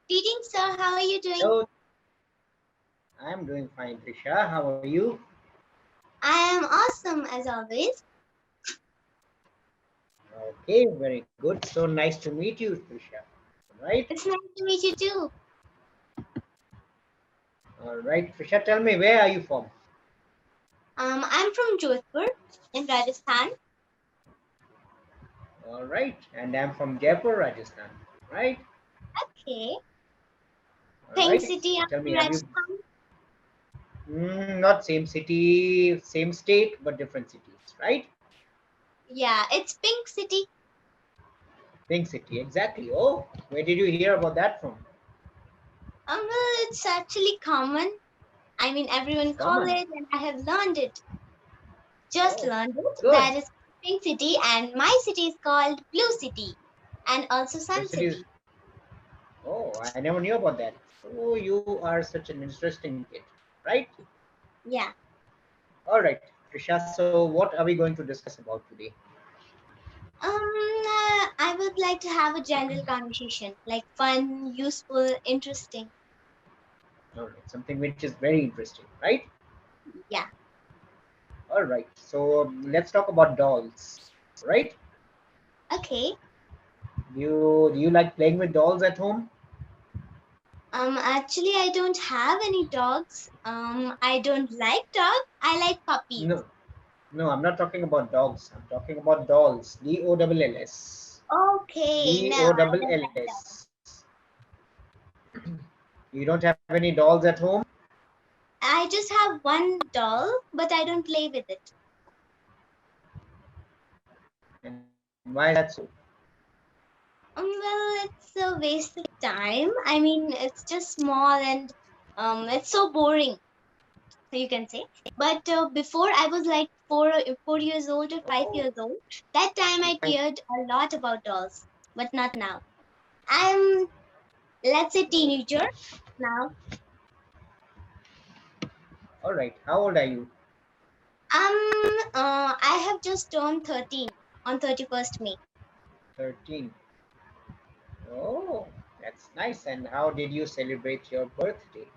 Greetings, sir. How are you doing? Hello, I'm doing fine, Trisha. How are you? I am awesome as always. Okay, very good. So nice to meet you, Trisha. Right? It's nice to meet you too. All right, Trisha, tell me, where are you from? I'm from Jodhpur in Rajasthan. All right, and I'm from Jaipur, Rajasthan. Right? Okay. All Pink right. City So tell in me, have you? Rajasthan. Not same city, same state, but different cities, right? Yeah, it's Pink City. Pink city, exactly. Oh, where did you hear about that from? Well, it's actually common. I mean, everyone call Common. it, and I have learned it. Just Oh, learned it. good. That is Pink City, and my city is called Blue City, and also Your Sun city is. City. Oh, I never knew about that. So you are such an interesting kid, right? Yeah. All right, Trisha. So, what are we going to discuss about today? I would like to have a general conversation, like fun, useful, interesting. All right, something which is very interesting, right? Yeah. All right. So, let's talk about dolls, right? Okay. Do you like playing with dolls at home? Actually, I don't have any dogs. I don't like dogs. I like puppies. No, no. I'm not talking about dogs. I'm talking about dolls. DOLLS. Okay. No, I don't like dogs. DOLLS. You don't have any dolls at home? I just have one doll, but I don't play with it. And why is that so? Well, it's a waste of time. I mean, it's just small and it's so boring, you can say. But before I was like 4 years old or five Oh, years old, that time I thank. cared a lot about dolls, but not now. I'm, let's say, teenager now. All right. How old are you? I have just turned 13 on 31st May. 13. Oh, that's nice. And how did you celebrate your birthday?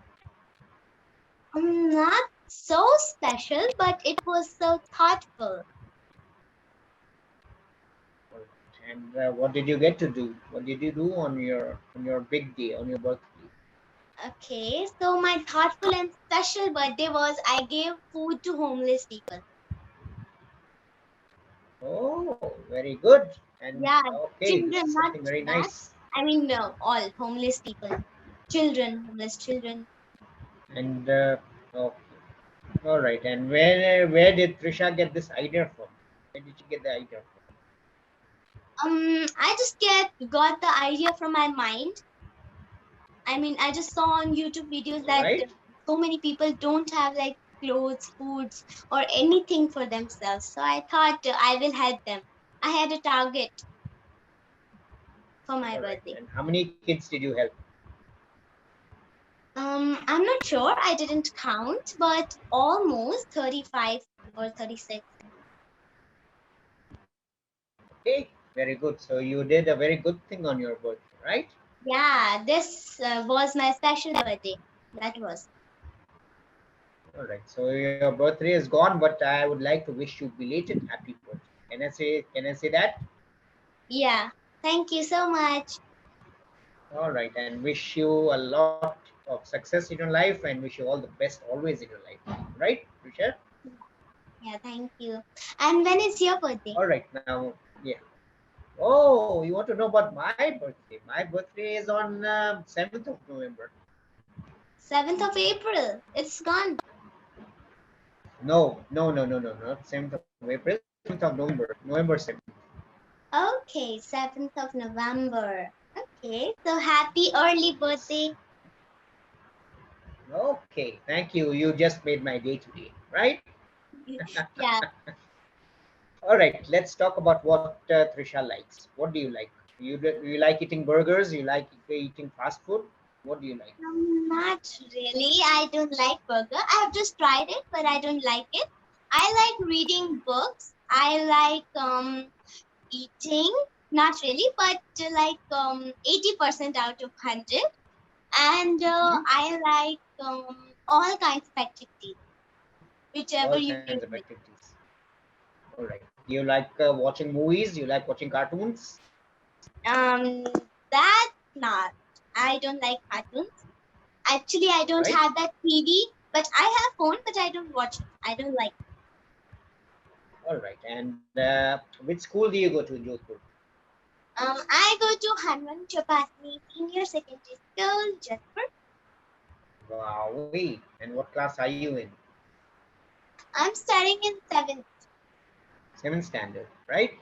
Not so special, but it was so thoughtful. And what did you get to do? What did you do on your big day, on your birthday? Okay, so my thoughtful and special birthday was I gave food to homeless people. Oh, very good. And Yeah, okay, this is children, not something very not. nice. I mean, no, all homeless people, children, homeless children. And okay, all right. And where did Trisha get this idea from? Where did she get the idea I just got the idea from my mind. I mean, I just saw on YouTube videos from? All that right. so many people don't have like clothes, foods, or anything for themselves. So I thought I will help them. I had a target for my All right. birthday. And how many kids did you help? I'm not sure. I didn't count, but almost 35 or 36. Okay, very good. So you did a very good thing on your birthday, right? Yeah, this was my special birthday. That was. All right. So your birthday is gone, but I would like to wish you belated happy birthday. Can I say? Can I say that? Yeah. Thank you so much. All right, and wish you a lot of success in your life, and wish you all the best always in your life. Right, Risha? Yeah, thank you. And when is your birthday? All right, now, yeah. Oh, you want to know about my birthday? My birthday is on 7th of November. 7th of April. It's gone. No, no, no, no, no, not 7th of April. 7th of November. November 7th. Okay, 7th of November. Okay, so happy early Yes. birthday. Okay, thank you. You just made my day today, right? Yeah. All right, let's talk about what Trisha likes. What do you like? You like eating burgers? You like eating fast food? What do you like? Not really. I don't like burger. I have just tried it, but I don't like it. I like reading books. I like eating. Not really, but like 80% out of 100. And Hmm? I like all kinds of activities, whichever All you kinds of give me. activities. All right. Do you like watching movies? Do you like watching cartoons? Um, that's not. I don't like cartoons. Actually, I don't Right. have that TV, but I have phone, but I don't watch it. I don't like. All right. And which school do you go to in Jodhpur? I go to Hanuman Chapatni Senior Secondary School, Jaipur. Wow. And what class are you in? I'm studying in seventh. Seventh standard, right?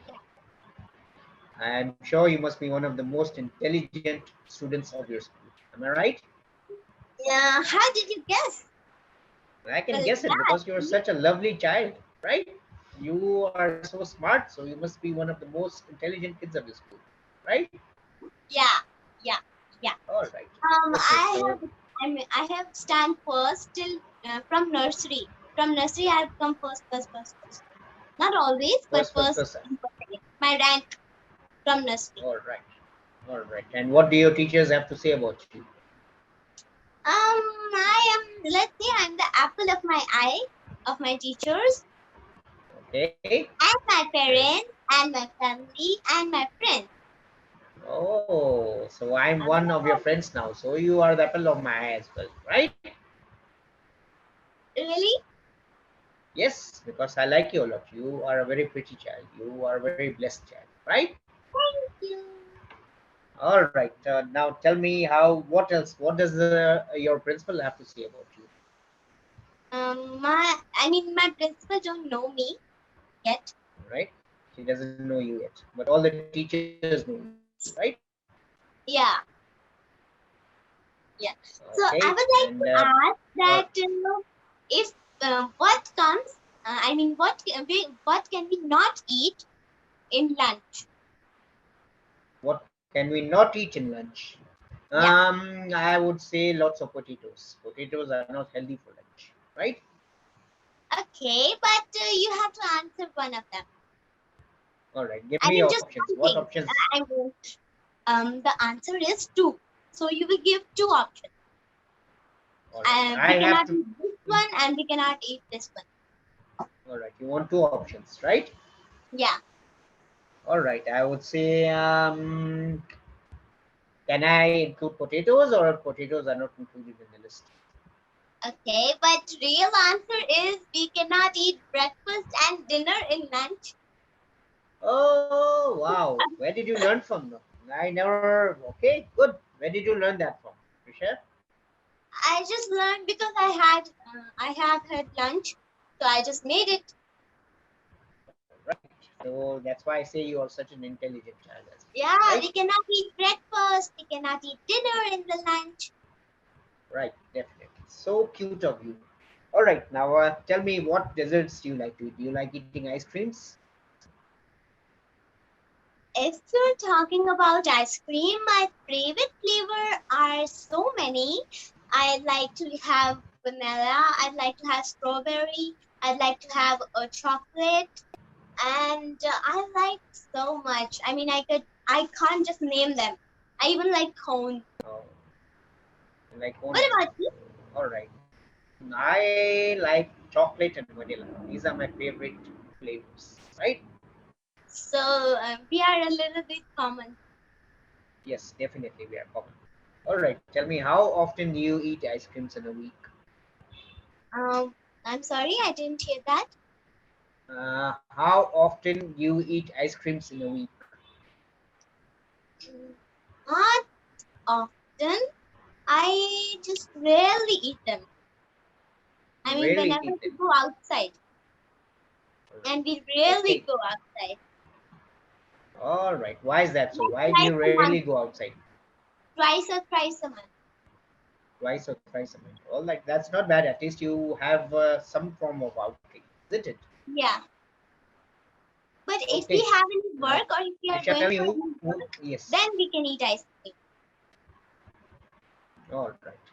I'm sure you must be one of the most intelligent students of your school. Am I right? Yeah, how did you guess? I can Well, guess it yeah, because you're such a lovely child, right? You are so smart, so you must be one of the most intelligent kids of your school, right? yeah, yeah, yeah. All right. Okay, I so have, I have stand first till from nursery. From nursery, I have come first. Not always, but first. first. And second. My rank from nursery. All right. All right. And what do your teachers have to say about you? I am. Let's say I'm the apple of my eye of my teachers Okay. and my And parents and my family and my friends. oh, so I'm Am I one of your right? friends now. So you are the apple of my eye as well, right? Really? Yes, because I like you a lot. You are a very pretty child. You are a very blessed child, right? Thank you. All right. Now tell me how. What else? What does your principal have to say about you? My principal don't know me yet. Right? She doesn't know you yet, but all the teachers know you, right? Yeah, yeah. So Okay. I would And like to ask uh, that if what comes, what can we not eat in lunch? what can we not eat in lunch? Yeah. I would say lots of potatoes. Potatoes are not healthy for lunch, right? Okay, but you have to answer one of them. All right. Give I me mean, just options. one What thing. options? I mean, the answer is two. So you will give two options. All right. I We have cannot to eat this eat. one and we cannot eat this one. All right. You want two options, right? Yeah. All right. I would say, can I include potatoes or potatoes are not included in the list? Okay, but real answer is we cannot eat breakfast and dinner in lunch. Oh, wow. Where did you learn from? I never. Okay, good. Where did you learn that from, Trisha? I just learned because I have had lunch, so I just made it. Right. So that's why I say you are such an intelligent child, Yeah, right? we cannot eat breakfast, we cannot eat dinner in the lunch. Right, definitely. So cute of you. All right, now tell me what desserts do you like to eat? Do you like eating ice creams? If you're talking about ice cream, my favorite flavor are so many. I'd like to have vanilla, I'd like to have strawberry, I'd like to have a chocolate, and I like so much. I can't just name them. I even like cone. Oh, you like cone What ice about cream. you? All right. I like chocolate and vanilla. These are my favorite flavors, right? So we are a little bit common. Yes, definitely we are common. All right, tell me how often do you eat ice creams in a week? Um, I'm sorry, I didn't hear that. How often you eat ice creams in a week? Not often. I just rarely eat them. You rarely Whenever eat them. we go outside, All right. and we rarely Okay. go outside. All right. Why is that so? Like Why do twice you a rarely month, go outside? twice or thrice a month. Twice or thrice a month. All right. That's not bad. At least you have some form of outing, isn't it? Yeah. But if we Okay. have any Now, work or if we are Trisha, tell going me for any who work, yes. then we can eat ice cream. All right.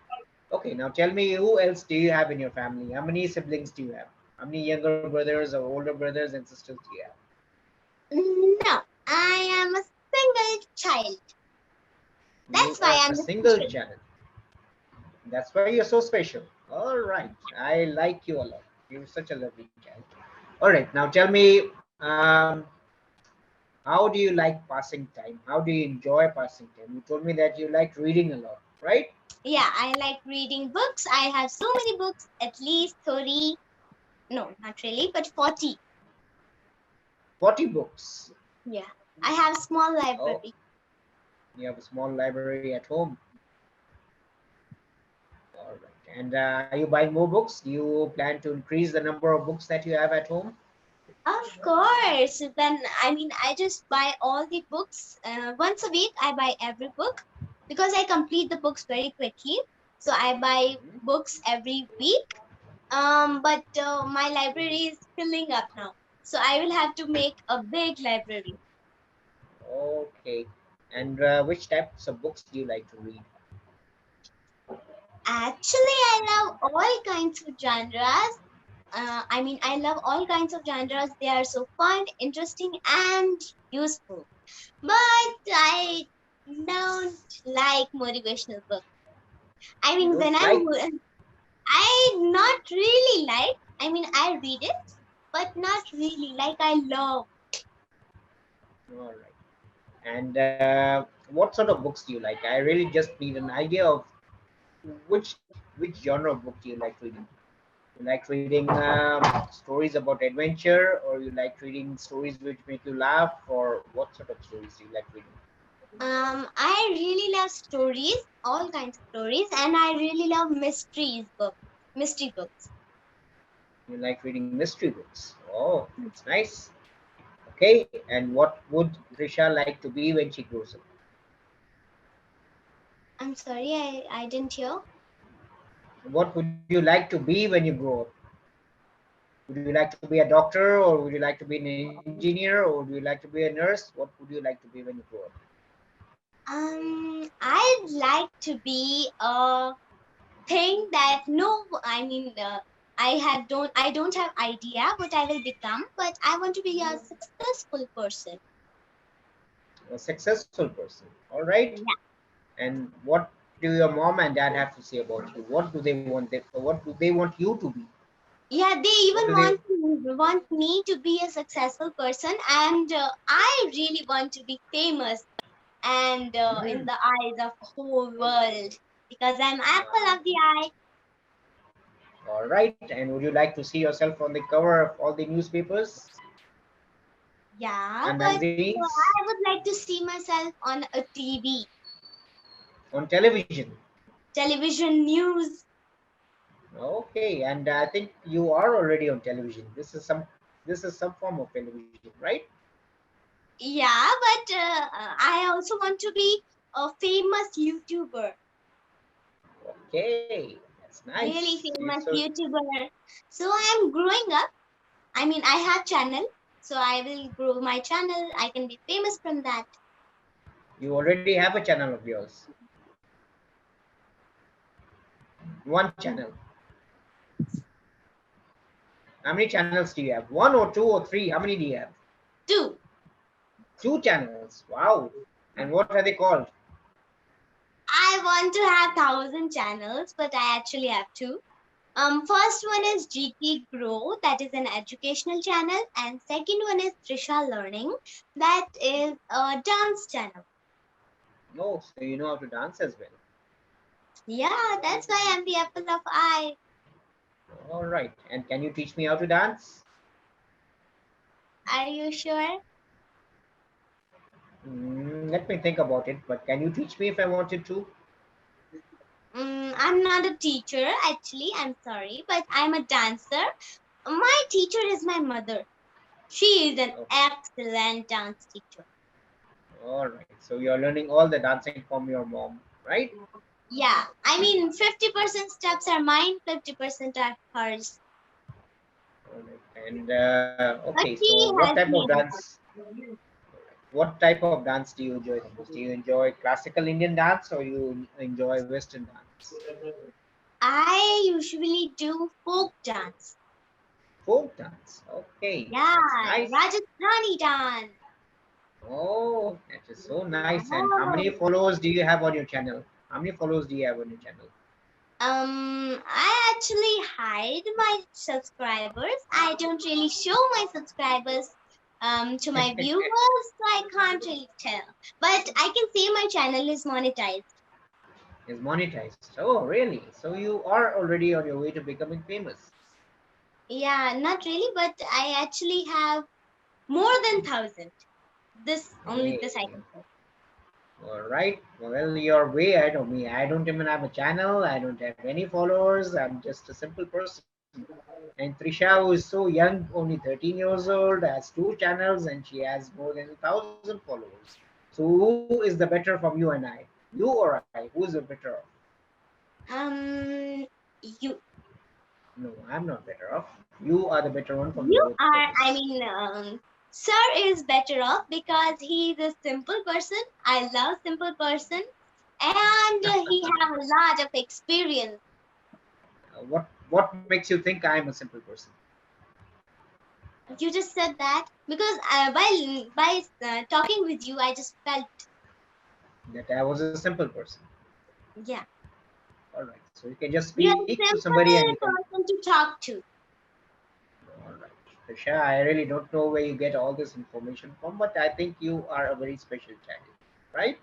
Okay. Now tell me who else do you have in your family? How many siblings do you have? How many younger brothers or older brothers and sisters do you have? No, I am a single child. You That's why are a I'm the single special. child. That's why you're so special. All right. I like you a lot. You're such a lovely child. All right. Now tell me, how do you like passing time? How do you enjoy passing time? You told me that you like reading a lot, right? Yeah, I like reading books. I have so many books, at least 30. No, not really, but 40. 40 books. Yeah, I have small Oh, library. you have a small library at home. All right. And are you buying more books? Do you plan to increase the number of books that you have at home? Of course. Then I mean, I just buy all the books once a week. I buy every book because I complete the books very quickly. So I buy Mhm. books every week. But my library is filling up now, so I will have to make a big library. Okay. And which types of books do you like to read? Actually, I love all kinds of genres. I mean, I love all kinds of genres. They are so fun, interesting, and useful. But I don't like motivational books. I You mean, don't like? I not really like. I mean, I read it, but not really like I love. All right. And what sort of books do you like? I really just need an idea of which which genre of book do you like reading. You like reading stories about adventure, or you like reading stories which make you laugh, or what sort of stories do you like reading? I really love stories, all kinds of stories, and I really love mystery books. You like reading mystery books. Oh, that's nice. Okay, and what would Trisha like to be when she grows up? I'm sorry, I didn't hear. What would you like to be when you grow up? Would you like to be a doctor, or would you like to be an engineer, or would you like to be a nurse? What would you like to be when you grow up? I'd like to be a thing that no, I mean, I don't have idea what I will become, but I want to be a successful person. A successful person. All right. Yeah, And what do your mom and dad have to say about you? What do they want? What do they want you to be? yeah. They What even do they? want me to be a successful person, and I really want to be famous and in Mhm. the eyes of whole world because I'm apple of the eye. All right. And would you like to see yourself on the cover of all the newspapers Yeah, and but magazines, I would like to see myself on a TV, on television? television news. Okay. And I think you are already on television. This is some form of television, right? Yeah, but I also want to be a famous YouTuber, Okay. That's nice. really You famous so YouTuber. So I'm growing up. I mean, I have channel, so I will grow my channel. I can be famous from that. you already have a channel of yours. One channel. How many channels do you have? One or two or three? How many do you have? Two. Two channels. Wow. And what are they called? I want to have 1,000 channels, but I actually have two. First one is GT Grow, that is an educational channel, and second one is Trisha Learning, that is a dance channel. Oh, so you know how to dance as well. Yeah, that's why I'm the apple of eye. All right. And can you teach me how to dance? Are you sure? Let me think about it. But can you teach me if I wanted to? I'm not a teacher, actually. I'm sorry, but I'm a dancer. My teacher is my mother. She is an Oh, excellent dance teacher. all right. So you're learning all the dancing from your mom, right? Yeah, I mean, 50% steps are mine, 50% are hers. All right. And okay. But So she what has type of me. dance? What type of dance do you enjoy the most? Do you enjoy classical Indian dance, or you enjoy Western dance? I usually do folk dance. Folk dance. Okay, Yeah, that's nice. Rajasthani dance. Oh, that is so nice. And how many Oh, followers do you have on your channel? How many followers do you have on your channel? I actually hide my subscribers. I don't really show my subscribers to my viewers, so I can't really tell. But I can say my channel is monetized. Is monetized. Oh, really? So you are already on your way to becoming famous. Yeah, not really, but I actually have more than 1,000. This I Hey. can say. All right. Well, you're way ahead of me. I don't even have a channel. I don't have any followers. I'm just a simple person. And Trisha, who is so young, only 13 years old, has two channels and she has more than 1,000 followers. So who is the better from you and I? You or I? Who is the better off? Um, you No, I'm not better off. You are the better one from your you both of are. I us. mean, Sir is better off because he's a simple person. I love simple person, and he have a lot of experience. What makes you think I am a simple person? You just said that because by talking with you, I just felt That I was a simple person. yeah. All right. So you can just You're speak to a somebody and you simple can. person to talk to. All right. Trisha, I really don't know where you get all this information from, but I think you are a very special child, right?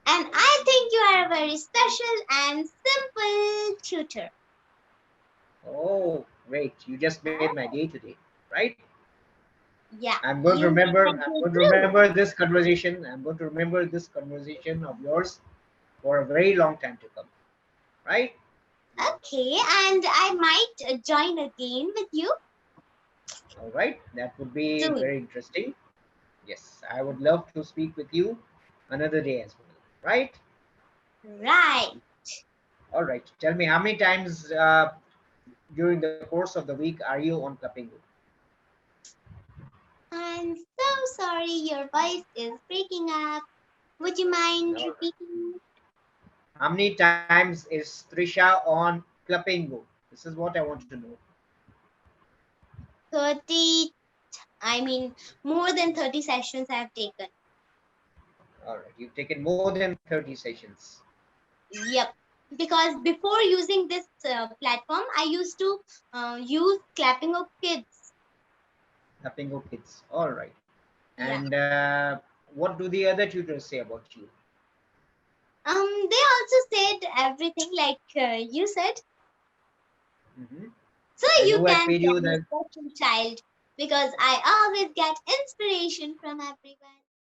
And I think you are a very special and simple tutor. Oh, great. You just made my day today, right? Yeah, I'm going to you made remember. my I'm day going to too. remember this conversation. I'm going to remember this conversation of yours for a very long time to come, right? Okay, and I might join again with you All right. That would be soon. very interesting. Yes, I would love to speak with you another day as well, right? Right. All right. Tell me how many times during the course of the week are you on Clapingo? I'm so sorry your voice is breaking up. Would you mind All right. repeating? How many times is Trisha on Clapingo? This is what I want to know. 30, I mean, more than 30 sessions I've taken. All right. You've taken more than 30 sessions. Yep. Because before using this platform, I used to use Clapping of Kids. Clapingo Kids. All right. Yeah. And what do the other tutors say about you? They also said everything like you said. Hmm. So And you who has can paid say you I'm a the special child because I always get inspiration from everyone.